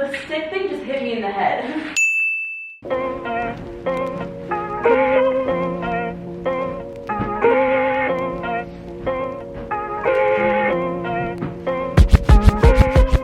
The stick thing just hit me in the head.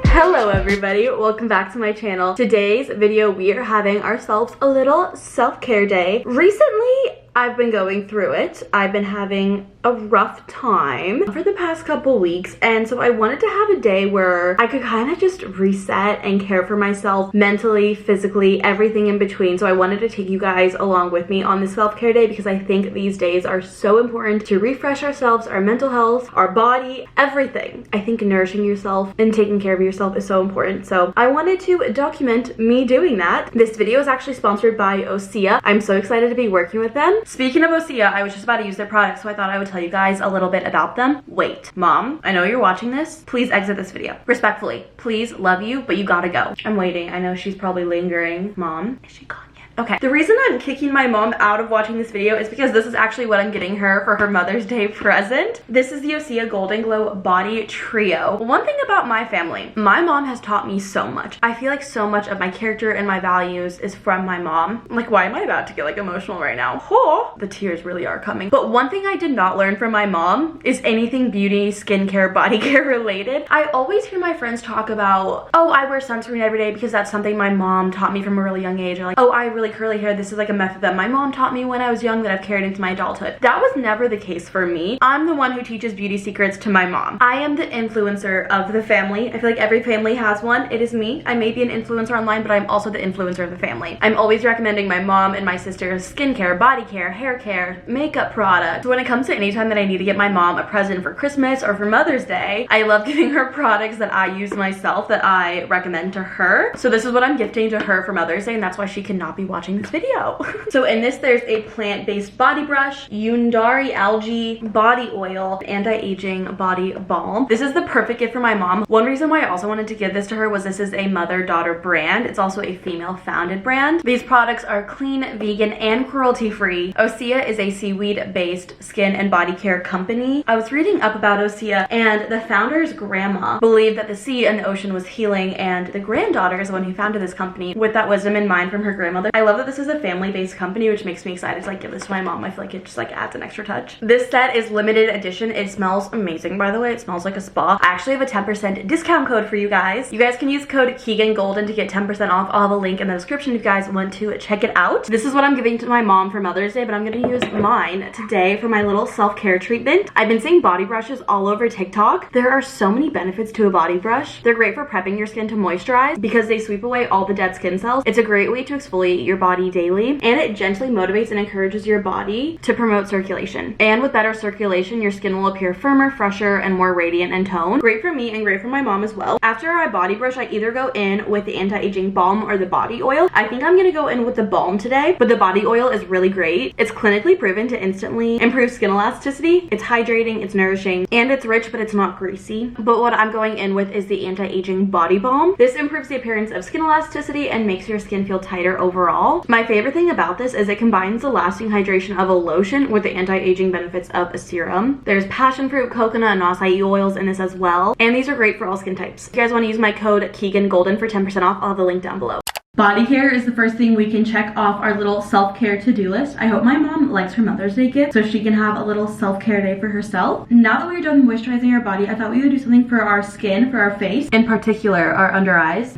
Hello everybody, welcome back to my channel. Today's video we are having ourselves a little self-care day. Recently I've been going through it. I've been having a rough time for the past couple weeks, and so I wanted to have a day where I could kind of just reset and care for myself mentally, physically, everything in between. So I wanted to take you guys along with me on this self-care day because I think these days are so important to refresh ourselves, our mental health, our body, everything. I think nourishing yourself and taking care of yourself is so important. So I wanted to document me doing that. This video is actually sponsored by Osea. I'm so excited to be working with them. Speaking of Osea, I was just about to use their product, so I thought I would tell you guys a little bit about them. Wait, Mom, I know you're watching this. Please exit this video. Respectfully, please, love you, but you gotta go. I'm waiting. I know she's probably lingering. Mom, is she gone? Okay, the reason I'm kicking my mom out of watching this video is because this is actually what I'm getting her for her Mother's Day present. This is the Osea Golden Glow Body Trio. One thing about my family, my mom has taught me so much. I feel like so much of my character and my values is from my mom. Like, why am I about to get like emotional right now? Oh, the tears really are coming. But one thing I did not learn from my mom is anything beauty, skincare, body care related. I always hear my friends talk about, oh, I wear sunscreen every day because that's something my mom taught me from a really young age. Or like, oh, I really curly hair, this is like a method that my mom taught me when I was young that I've carried into my adulthood. That was never the case for me. I'm the one who teaches beauty secrets to my mom. I am the influencer of the family. I feel like every family has one. It is me. I may be an influencer online, but I'm also the influencer of the family. I'm always recommending my mom and my sister's skincare, body care, hair care, makeup products. When it comes to any time that I need to get my mom a present for Christmas or for Mother's Day, I love giving her products that I use myself that I recommend to her. So this is what I'm gifting to her for Mother's Day, and that's why she cannot be watching this video. So in this, there's a plant-based body brush, Yundari algae body oil, anti-aging body balm. This is the perfect gift for my mom. One reason why I also wanted to give this to her was this is a mother-daughter brand. It's also a female-founded brand. These products are clean, vegan, and cruelty-free. Osea is a seaweed-based skin and body care company. I was reading up about Osea, and the founder's grandma believed that the sea and the ocean was healing, and the granddaughter is the one who founded this company with that wisdom in mind from her grandmother. I love that this is a family-based company, which makes me excited to like give this to my mom. I feel like it just like adds an extra touch. This set is limited edition. It smells amazing, by the way. It smells like a spa. I actually have a 10% discount code for you guys. You guys can use code KeeganGolden to get 10% off. I'll have a link in the description if you guys want to check it out. This is what I'm giving to my mom for Mother's Day, but I'm gonna use mine today for my little self-care treatment. I've been seeing body brushes all over TikTok. There are so many benefits to a body brush. They're great for prepping your skin to moisturize because they sweep away all the dead skin cells. It's a great way to exfoliate your body daily, and it gently motivates and encourages your body to promote circulation. And with better circulation, your skin will appear firmer, fresher, and more radiant and toned. Great for me and great for my mom as well. After I body brush, I either go in with the anti-aging balm or the body oil. I think I'm gonna go in with the balm today, but the body oil is really great. It's clinically proven to instantly improve skin elasticity. It's hydrating, it's nourishing, and it's rich, but it's not greasy. But what I'm going in with is the anti-aging body balm. This improves the appearance of skin elasticity and makes your skin feel tighter overall. My favorite thing about this is it combines the lasting hydration of a lotion with the anti-aging benefits of a serum. There's passion fruit, coconut, and acai oils in this as well, and these are great for all skin types. If you guys want to use my code KeeganGolden for 10% off, I'll have the link down below. Body care is the first thing we can check off our little self-care to-do list. I hope my mom likes her Mother's Day gift so she can have a little self-care day for herself. Now that we're done moisturizing our body, I thought we would do something for our skin, for our face, in particular our under eyes.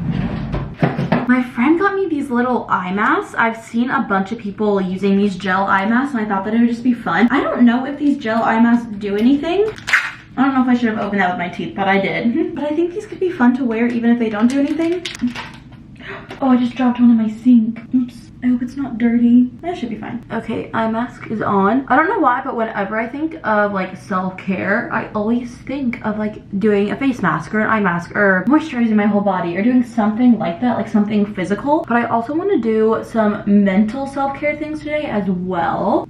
My friend got me these little eye masks. I've seen a bunch of people using these gel eye masks, and I thought that it would just be fun. I don't know if these gel eye masks do anything. I don't know if I should have opened that with my teeth, but I did. But I think these could be fun to wear even if they don't do anything. Oh, I just dropped one in my sink. Oops. I hope it's not dirty. That should be fine. Okay, eye mask is on. I don't know why, but whenever I think of like self-care, I always think of like doing a face mask or an eye mask or moisturizing my whole body or doing something like that, like something physical. But I also want to do some mental self-care things today as well.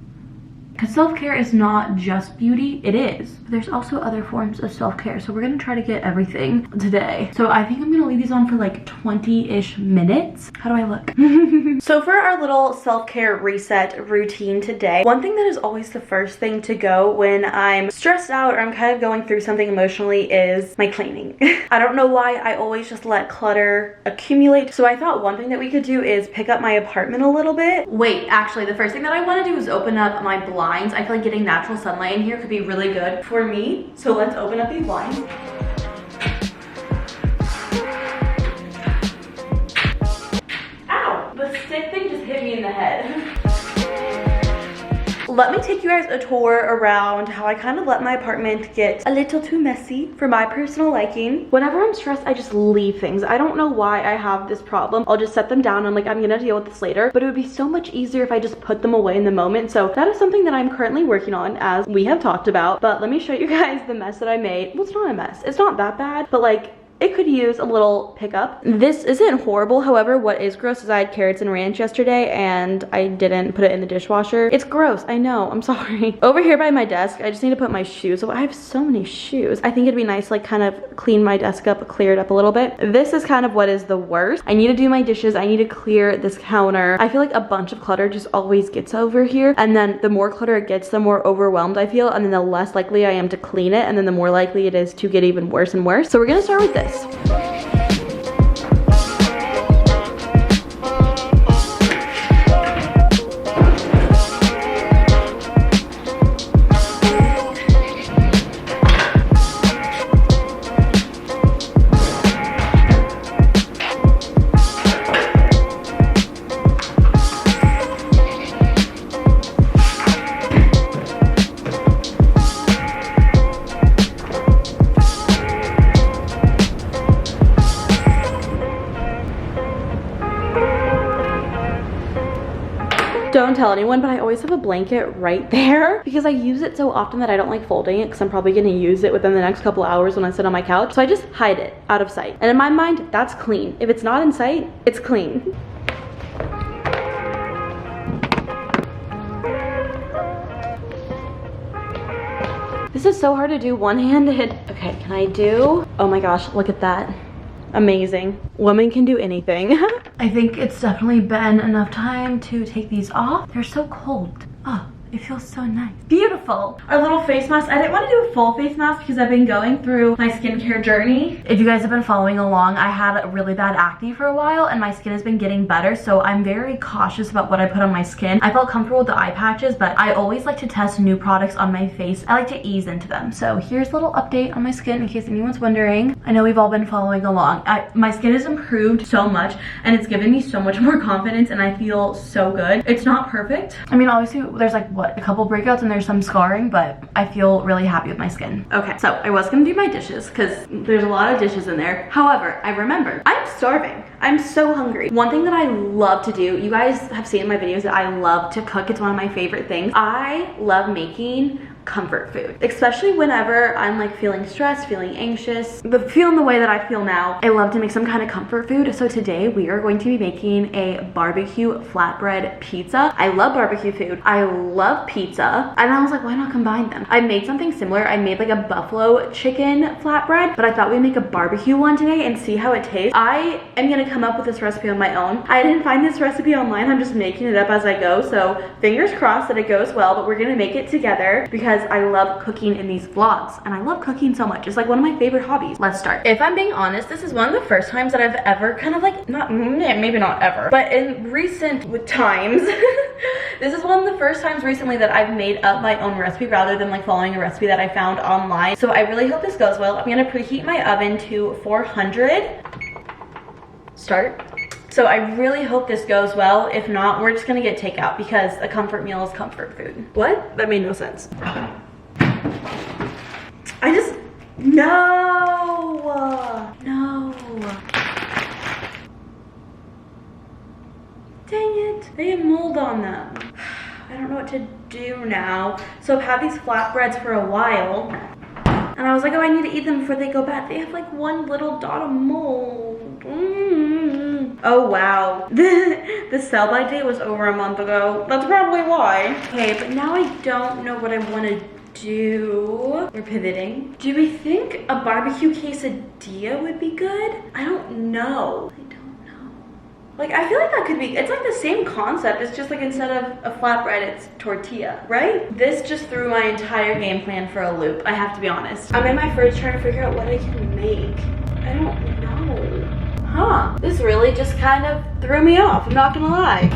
because self-care is not just beauty. It is, but there's also other forms of self-care, so we're gonna try to get everything today. So I think I'm gonna leave these on for like 20-ish minutes. How do I look? So for our little self-care reset routine today, one thing that is always the first thing to go when I'm stressed out or I'm kind of going through something emotionally is my cleaning. I don't know why I always just let clutter accumulate. So I thought one thing that we could do is pick up my apartment a little bit. Wait, actually the first thing that I want to do is open up my blinds. I feel like getting natural sunlight in here could be really good for me. So let's open up these blinds. Ow! The stick thing just hit me in the head. Let me take you guys a tour around how I kind of let my apartment get a little too messy for my personal liking. Whenever I'm stressed, I just leave things. I don't know why I have this problem. I'll just set them down. I'm like, I'm gonna deal with this later, but it would be so much easier if I just put them away in the moment. So that is something that I'm currently working on, as we have talked about. But let me show you guys the mess that I made. Well, it's not a mess. It's not that bad, but like, it could use a little pickup. This isn't horrible. However, what is gross is I had carrots and ranch yesterday and I didn't put it in the dishwasher. It's gross, I know, I'm sorry. Over here by my desk, I just need to put my shoes. I have so many shoes. I think it'd be nice to like kind of clean my desk up, clear it up a little bit. This is kind of what is the worst. I need to do my dishes. I need to clear this counter. I feel like a bunch of clutter just always gets over here. And then the more clutter it gets, the more overwhelmed I feel. And then the less likely I am to clean it. And then the more likely it is to get even worse and worse. So we're gonna start with this. Don't tell anyone, but I always have a blanket right there because I use it so often that I don't like folding it because I'm probably going to use it within the next couple hours when I sit on my couch. So I just hide it out of sight. And in my mind, that's clean. If it's not in sight, it's clean. This is so hard to do one-handed. Okay, can I do? Oh my gosh, look at that. Amazing. Women can do anything. I think it's definitely been enough time to take these off. They're so cold. Oh, it feels so nice. Beautiful. Our little face mask. I didn't want to do a full face mask because I've been going through my skincare journey. If you guys have been following along, I had really bad acne for a while and my skin has been getting better. So I'm very cautious about what I put on my skin. I felt comfortable with the eye patches, but I always like to test new products on my face. I like to ease into them. So here's a little update on my skin in case anyone's wondering. I know we've all been following along. My skin has improved so much and it's given me so much more confidence and I feel so good. It's not perfect. I mean, obviously there's like what, a couple breakouts and there's some scarring, but I feel really happy with my skin. Okay, so I was gonna do my dishes because there's a lot of dishes in there. However, I remembered I'm starving. I'm so hungry. One thing that I love to do, you guys have seen in my videos that I love to cook. It's one of my favorite things. I love making comfort food, especially whenever I'm like feeling stressed, feeling anxious, but feeling the way that I feel now. I love to make some kind of comfort food. So today we are going to be making a barbecue flatbread pizza. I love barbecue food. I love pizza. And I was like, why not combine them? I made something similar. I made like a buffalo chicken flatbread, but I thought we'd make a barbecue one today and see how it tastes. I am gonna come up with this recipe on my own. I didn't find this recipe online. I'm just making it up as I go. So fingers crossed that it goes well, but we're gonna make it together because I love cooking in these vlogs and I love cooking so much. It's like one of my favorite hobbies. Let's start. If I'm being honest, this is one of the first times that I've ever kind of like, maybe not ever, but in recent times, this is one of the first times recently that I've made up my own recipe rather than like following a recipe that I found online. So I really hope this goes well. I'm gonna preheat my oven to 400. Start. So I really hope this goes well. If not, we're just gonna get takeout because a comfort meal is comfort food. What? That made no sense. No. Dang it, they have mold on them. I don't know what to do now. So I've had these flatbreads for a while and I was like, oh, I need to eat them before they go bad. They have like one little dot of mold. Oh wow, the sell-by date was over a month ago. That's probably why. Okay, but now I don't know what I want to do. We're pivoting. Do we think a barbecue quesadilla would be good? I don't know. Like, I feel like that could be, it's like the same concept. It's just like instead of a flatbread, it's tortilla, right? This just threw my entire game plan for a loop, I have to be honest. I'm in my fridge trying to figure out what I can make. I don't know. Huh, this really just kind of threw me off, I'm not gonna lie.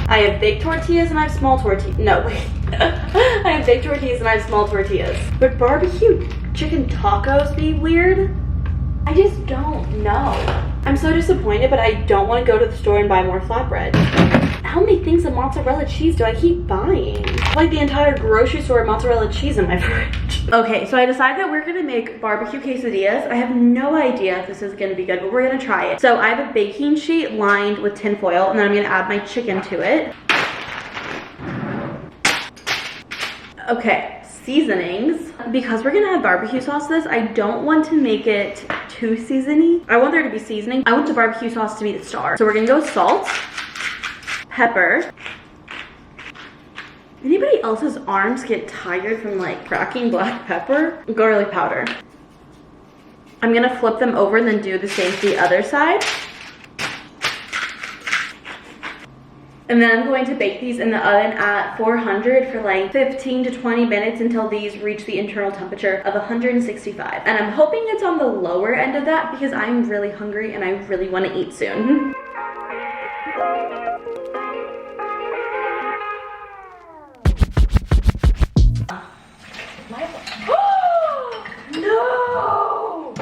I have big tortillas and I have small tortillas. No, wait. I have big tortillas and I have small tortillas. But barbecue chicken tacos be weird? I just don't know. I'm so disappointed, but I don't want to go to the store and buy more flatbread. How many things of mozzarella cheese do I keep buying? Like the entire grocery store of mozzarella cheese in my fridge. Okay, so I decided that we're gonna make barbecue quesadillas. I have no idea if this is gonna be good, but we're gonna try it. So I have a baking sheet lined with tin foil, and then I'm gonna add my chicken to it. Okay, seasonings. Because we're gonna add barbecue sauce to this, I don't want to make it too seasony. I want there to be seasoning. I want the barbecue sauce to be the star. So we're gonna go with salt, pepper. Anybody else's arms get tired from like cracking black pepper? Garlic powder. I'm gonna flip them over and then do the same to the other side. And then I'm going to bake these in the oven at 400 for like 15 to 20 minutes until these reach the internal temperature of 165. And I'm hoping it's on the lower end of that because I'm really hungry and I really want to eat soon. No!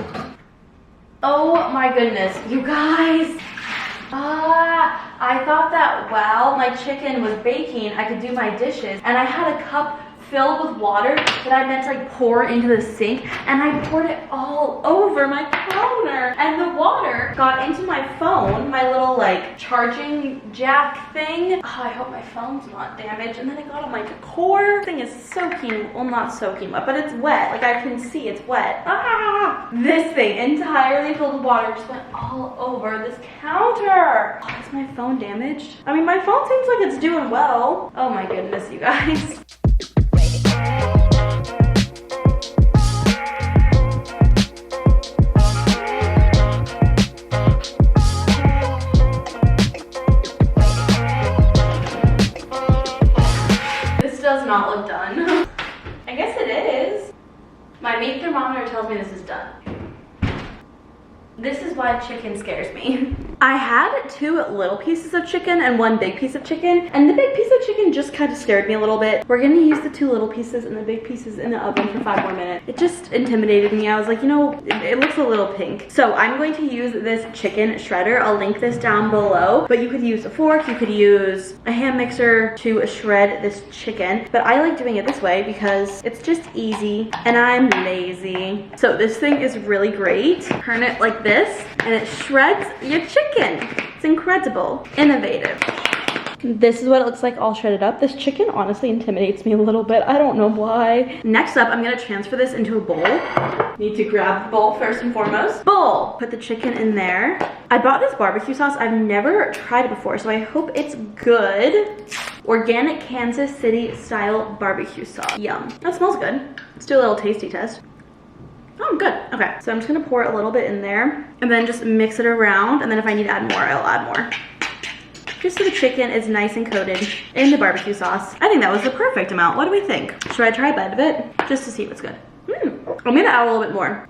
Oh my goodness, you guys. I thought that while my chicken was baking, I could do my dishes, and I had a cup filled with water that I meant to like pour into the sink, and I poured it all over my counter, and the water got into my phone, my little like charging jack thing. Oh, I hope my phone's not damaged. And then it got on my decor. This thing is soaking, well, not soaking wet, but it's wet. Like I can see it's wet. This thing entirely filled with water just went all over this counter. Oh, is my phone damaged? I mean, my phone seems like it's doing well. Oh my goodness, you guys. Does not look done. I guess it is. My meat thermometer tells me this is done. This is why chicken scares me. I had 2 little pieces of chicken and 1 big piece of chicken, and the big piece of chicken just kind of scared me a little bit. We're gonna use the 2 little pieces and the big pieces in the oven for 5 more minutes. It just intimidated me. I was like, you know, it looks a little pink. So I'm going to use this chicken shredder. I'll link this down below, but you could use a fork, you could use a hand mixer to shred this chicken, but I like doing it this way because it's just easy and I'm lazy. So this thing is really great. Turn it like this and it shreds your chicken. It's incredible, innovative. This is what it looks like all shredded up. This chicken honestly intimidates me a little bit. I don't know why. Next up, I'm gonna transfer this into a bowl. Need to grab the bowl first and foremost. Bowl, put the chicken in there. I bought this barbecue sauce. I've never tried it before, so I hope it's good. Organic Kansas City style barbecue sauce. Yum, that smells good. Let's do a little tasty test. Oh, good. Okay, so I'm just gonna pour a little bit in there and then just mix it around, and then if I need to add more, I'll add more. Just so the chicken is nice and coated in the barbecue sauce. I think that was the perfect amount. What do we think? Should I try a bite of it? Just to see if it's good. I'm gonna add a little bit more.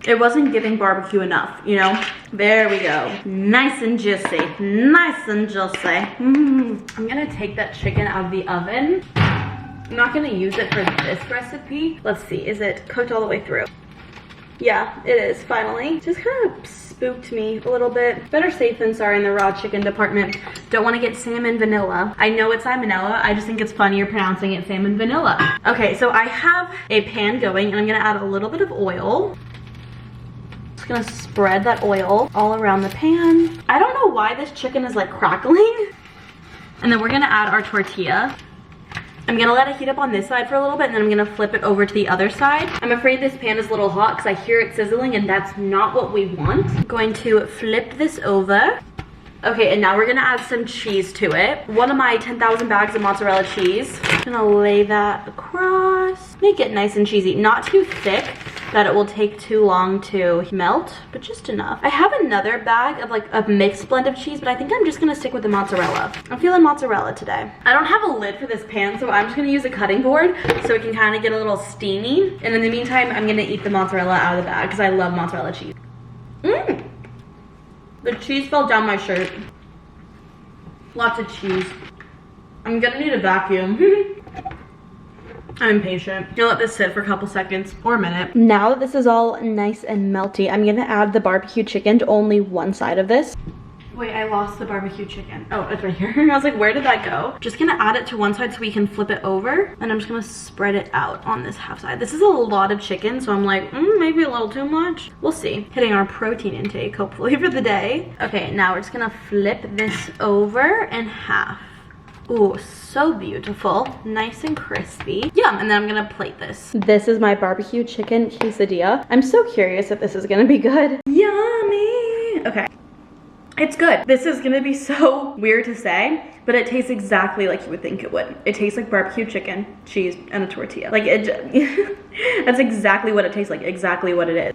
It wasn't giving barbecue enough, you know? There we go. Nice and juicy. Nice and juicy. I'm gonna take that chicken out of the oven. I'm not gonna use it for this recipe. Let's see, is it cooked all the way through? Yeah, it is, finally. Just kind of spooked me a little bit. Better safe than sorry in the raw chicken department. Don't wanna get salmon vanilla. I know it's salmonella, I just think it's funnier pronouncing it salmon vanilla. Okay, so I have a pan going and I'm gonna add a little bit of oil. Just gonna spread that oil all around the pan. I don't know why this chicken is like crackling. And then we're gonna add our tortilla. I'm gonna let it heat up on this side for a little bit, and then I'm gonna flip it over to the other side. I'm afraid this pan is a little hot because I hear it sizzling, and that's not what we want. I'm going to flip this over. Okay, and now we're gonna add some cheese to it. One of my 10,000 bags of mozzarella cheese. I'm gonna lay that across. Make it nice and cheesy. Not too thick that it will take too long to melt, but just enough. I have another bag of like a mixed blend of cheese, but I think I'm just gonna stick with the mozzarella. I'm feeling mozzarella today. I don't have a lid for this pan, so I'm just gonna use a cutting board so it can kind of get a little steamy. And in the meantime, I'm gonna eat the mozzarella out of the bag because I love mozzarella cheese. Mmm. The cheese fell down my shirt. Lots of cheese. I'm gonna need a vacuum. I'm impatient. You'll let this sit for a couple seconds or a minute. Now that this is all nice and melty, I'm gonna add the barbecue chicken to only one side of this. Wait, I lost the barbecue chicken. Oh, it's right here. I was like, where did that go? Just gonna add it to one side so we can flip it over. And I'm just gonna spread it out on this half side. This is a lot of chicken, so I'm like, maybe a little too much. We'll see. Hitting our protein intake, hopefully, for the day. Okay, now we're just gonna flip this over in half. Ooh, so beautiful. Nice and crispy. Yum, and then I'm gonna plate this. This is my barbecue chicken quesadilla. I'm so curious if this is gonna be good. Yummy! Okay. It's good. This is gonna be so weird to say, but it tastes exactly like you would think it would. It tastes like barbecue chicken, cheese, and a tortilla. Like that's exactly what it tastes like, exactly what it is.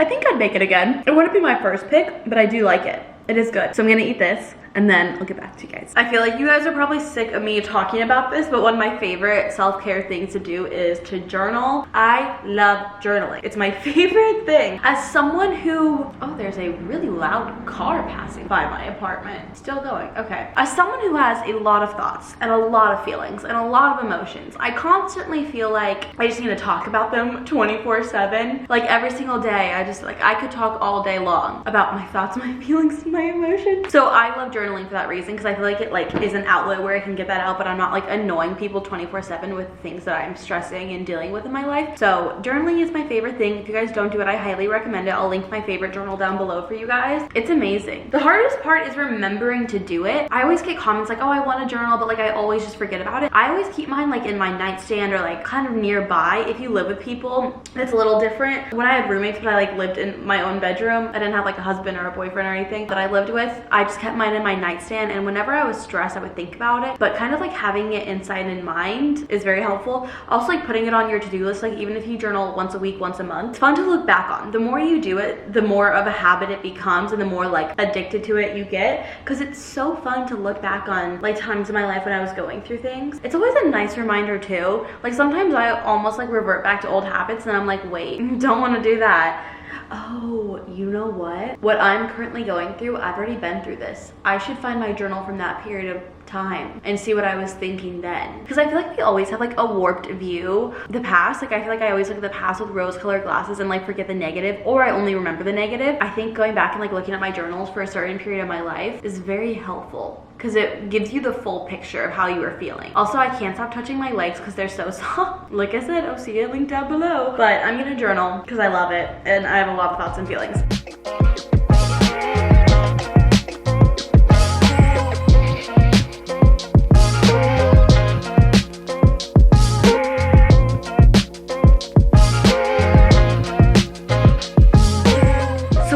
I think I'd make it again. It wouldn't be my first pick, but I do like it. It is good. So I'm gonna eat this and then I'll get back to you guys. I feel like you guys are probably sick of me talking about this, but one of my favorite self-care things to do is to journal. I love journaling. It's my favorite thing. As someone who, oh, there's a really loud car passing by my apartment. Still going, okay. As someone who has a lot of thoughts and a lot of feelings and a lot of emotions, I constantly feel like I just need to talk about them 24/7. Like every single day, I could talk all day long about my thoughts, my feelings, and my emotions. So I love journaling for that reason, because I feel like it is an outlet where I can get that out, but I'm not like annoying people 24/7 with things that I'm stressing and dealing with in my life. So journaling is my favorite thing. If you guys don't do it, I highly recommend it. I'll link my favorite journal down below for you guys. It's amazing. The hardest part is remembering to do it. I always get comments like, oh, I want to journal, but like I always just forget about it. I always keep mine like in my nightstand or like kind of nearby. If you live with people, it's a little different. When I had roommates, but I like lived in my own bedroom, I didn't have like a husband or a boyfriend or anything that I lived with. I just kept mine in my nightstand, and whenever I was stressed, I would think about it. But kind of like having it inside in mind is very helpful. Also, like putting it on your to-do list, like even if you journal once a week, once a month, it's fun to look back on. The more you do it, the more of a habit it becomes, and the more like addicted to it you get, because it's so fun to look back on like times in my life when I was going through things. It's always a nice reminder too. Like sometimes I almost like revert back to old habits, and I'm like, wait, don't want to do that. Oh, you know what I'm currently going through, I've already been through this. I should find my journal from that period of time and see what I was thinking then, because I feel like we always have like a warped view of the past. Like I feel like I always look at the past with rose-colored glasses and like forget the negative, or I only remember the negative. I think going back and like looking at my journals for a certain period of my life is very helpful, because it gives you the full picture of how you were feeling. Also, I can't stop touching my legs because they're so soft. Like I said, I'll see it linked down below. But I'm gonna journal because I love it, and I have a lot of thoughts and feelings.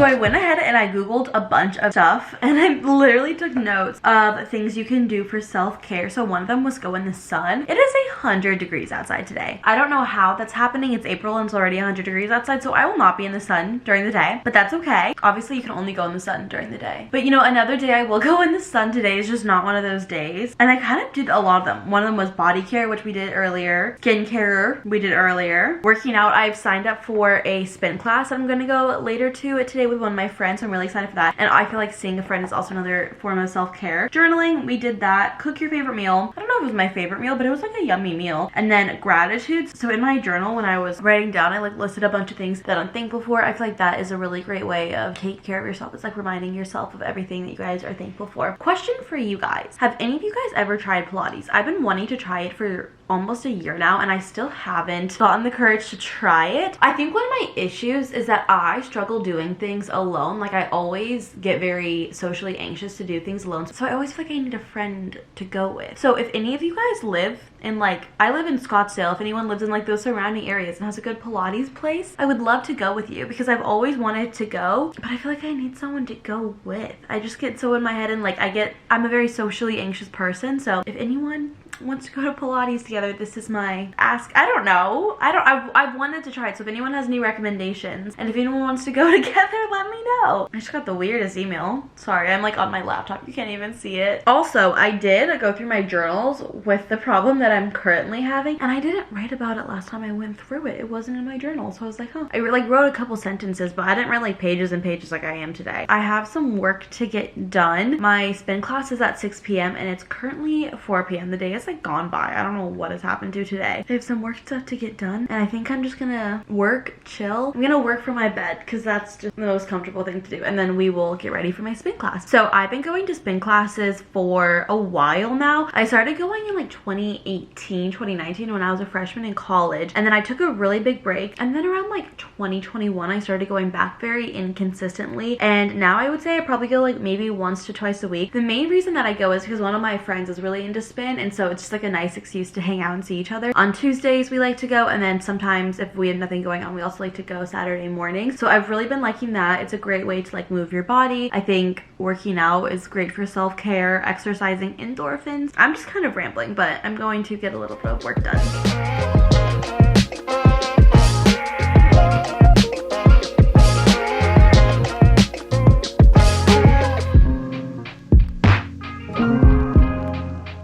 I went ahead and I googled a bunch of stuff, and I literally took notes of things you can do for self-care. So one of them was go in the sun. It is 100 degrees outside today. I don't know how that's happening. It's April and it's already 100 degrees outside, so I will not be in the sun during the day, but that's okay. Obviously you can only go in the sun during the day, but you know, another day I will go in the sun. Today is just not one of those days, and I kind of did a lot of them. One of them was body care, which we did earlier. Skincare we did earlier. Working out, I've signed up for a spin class that I'm gonna go later to today with one of my friends, so I'm really excited for that. And I feel like seeing a friend is also another form of self-care. Journaling, we did that. Cook your favorite meal. I don't know if it was my favorite meal, but it was like a yummy meal. And then gratitudes. So in my journal, when I was writing down, I like listed a bunch of things that I'm thankful for. I feel like that is a really great way of taking care of yourself. It's like reminding yourself of everything that you guys are thankful for. Question for you guys. Have any of you guys ever tried Pilates? I've been wanting to try it for almost a year now, and I still haven't gotten the courage to try it. I think one of my issues is that I struggle doing things alone. Like I always get very socially anxious to do things alone. So I always feel like I need a friend to go with. So if any of you guys live in like, I live in Scottsdale, if anyone lives in like those surrounding areas and has a good Pilates place, I would love to go with you because I've always wanted to go, but I feel like I need someone to go with. I just get so in my head and like I'm a very socially anxious person. So if anyone wants to go to Pilates together, this is my ask. I don't know. I've wanted to try it. So if anyone has any recommendations and if anyone wants to go together, let me know. I just got the weirdest email. Sorry, I'm like on my laptop. You can't even see it. Also, I did go through my journals with the problem that I'm currently having, and I didn't write about it last time I went through it. It wasn't in my journal. So I was like, huh. I like wrote a couple sentences, but I didn't write like pages and pages like I am today. I have some work to get done. My spin class is at 6 p.m. and it's currently 4 p.m. The day is like gone by. I don't know what has happened to today. I have some work stuff to get done, and I think I'm just gonna work, chill. I'm gonna work from my bed because that's just the most comfortable thing to do, and then we will get ready for my spin class. So I've been going to spin classes for a while now. I started going in like 2018, 2019 when I was a freshman in college, and then I took a really big break, and then around like 2021 I started going back very inconsistently, and now I would say I probably go like maybe once to twice a week. The main reason that I go is because one of my friends is really into spin, and so it's just like a nice excuse to hang out and see each other. On Tuesdays we like to go, and then sometimes if we have nothing going on we also like to go Saturday morning. So I've really been liking that. It's a great way to like move your body. I think working out is great for self-care, exercising, endorphins. I'm just kind of rambling, but I'm going to get a little bit of work done.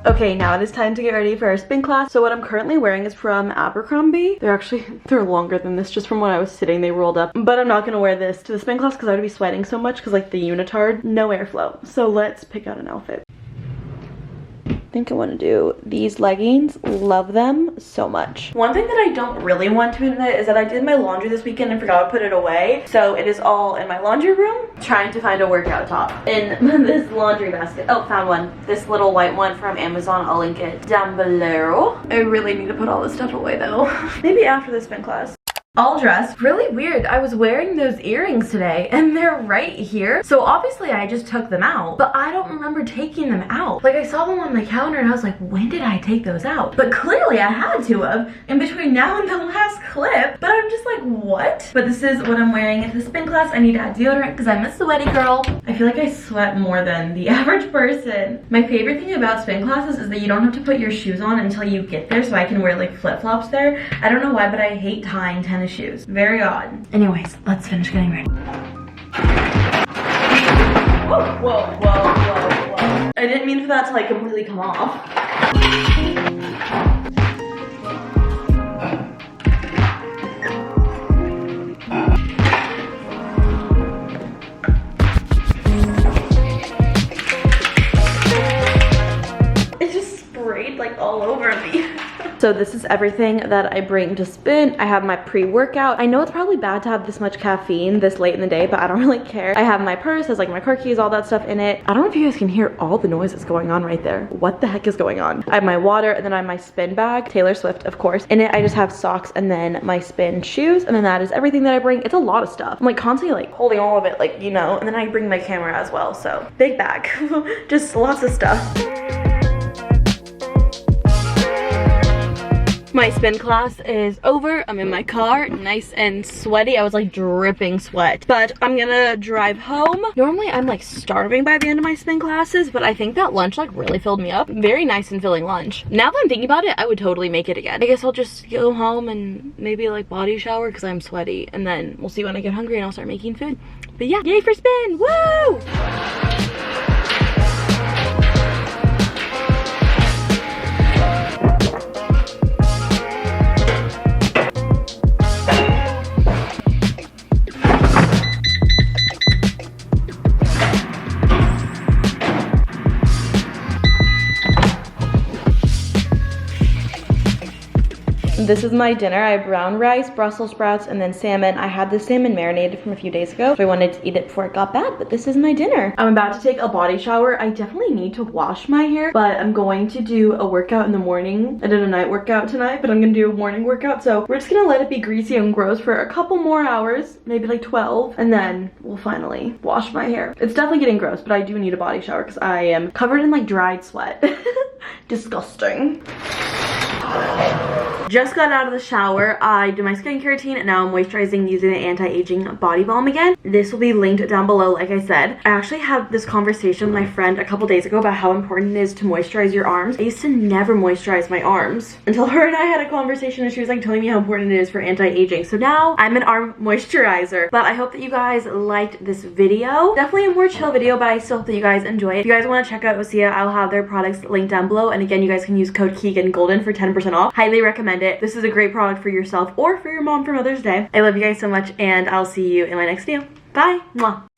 Okay, now it is time to get ready for our spin class. So what I'm currently wearing is from Abercrombie. They're longer than this. Just from when I was sitting, they rolled up. But I'm not gonna wear this to the spin class because I would be sweating so much because like the unitard, no airflow. So let's pick out an outfit. I think I want to do these leggings. Love them so much. One thing that I don't really want to admit is that I did my laundry this weekend and forgot to put it away. So it is all in my laundry room. Trying to find a workout top in this laundry basket. Oh, found one. This little white one from Amazon. I'll link it down below. I really need to put all this stuff away though. Maybe after the spin class. All dressed. Really weird. I was wearing those earrings today and they're right here. So obviously I just took them out, but I don't remember taking them out. Like I saw them on the counter and I was like, when did I take those out? But clearly I had to have in between now and the last clip. But I'm just like, what? But this is what I'm wearing at the spin class. I need to add deodorant because I'm a sweaty girl. I feel like I sweat more than the average person. My favorite thing about spin classes is that you don't have to put your shoes on until you get there, so I can wear like flip-flops there. I don't know why, but I hate tying tennis shoes. Very odd. Anyways, let's finish getting ready. Whoa, whoa, whoa, whoa, whoa. I didn't mean for that to like completely come off. It just sprayed like all over me. So this is everything that I bring to spin. I have my pre-workout. I know it's probably bad to have this much caffeine this late in the day, but I don't really care. I have my purse, has like my car keys, all that stuff in it. I don't know if you guys can hear all the noise that's going on right there. What the heck is going on? I have my water, and then I have my spin bag, Taylor Swift, of course. In it, I just have socks and then my spin shoes, and then that is everything that I bring. It's a lot of stuff. I'm like constantly like holding all of it, like, you know, and then I bring my camera as well. So big bag, just lots of stuff. My spin class is over. I'm in my car, nice and sweaty. I was like dripping sweat, but I'm gonna drive home. Normally I'm like starving by the end of my spin classes, but I think that lunch like really filled me up. Very nice and filling lunch. Now that I'm thinking about it, I would totally make it again. I guess I'll just go home and maybe like body shower because I'm sweaty, and then we'll see when I get hungry and I'll start making food. But yeah, yay for spin, woo! This is my dinner. I have brown rice, Brussels sprouts, and then salmon. I had this salmon marinated from a few days ago, so I wanted to eat it before it got bad, but this is my dinner. I'm about to take a body shower. I definitely need to wash my hair, but I'm going to do a workout in the morning. I did a night workout tonight, but I'm gonna do a morning workout, so we're just gonna let it be greasy and gross for a couple more hours, maybe like 12, and then we'll finally wash my hair. It's definitely getting gross, but I do need a body shower because I am covered in like dried sweat. Disgusting. Just got out of the shower. I did my skincare routine and now I'm moisturizing using the anti-aging body balm again. This will be linked down below, like I said. I actually had this conversation with my friend a couple days ago about how important it is to moisturize your arms. I used to never moisturize my arms until her and I had a conversation and she was like telling me how important it is for anti-aging. So now I'm an arm moisturizer. But I hope that you guys liked this video. Definitely a more chill video, but I still hope that you guys enjoy it. If you guys want to check out Osea, I'll have their products linked down below. And again, you guys can use code KeeganGolden for 10% off. Highly recommend it. This is a great product for yourself or for your mom for Mother's Day. I love you guys so much and I'll see you in my next video. Bye. Mwah.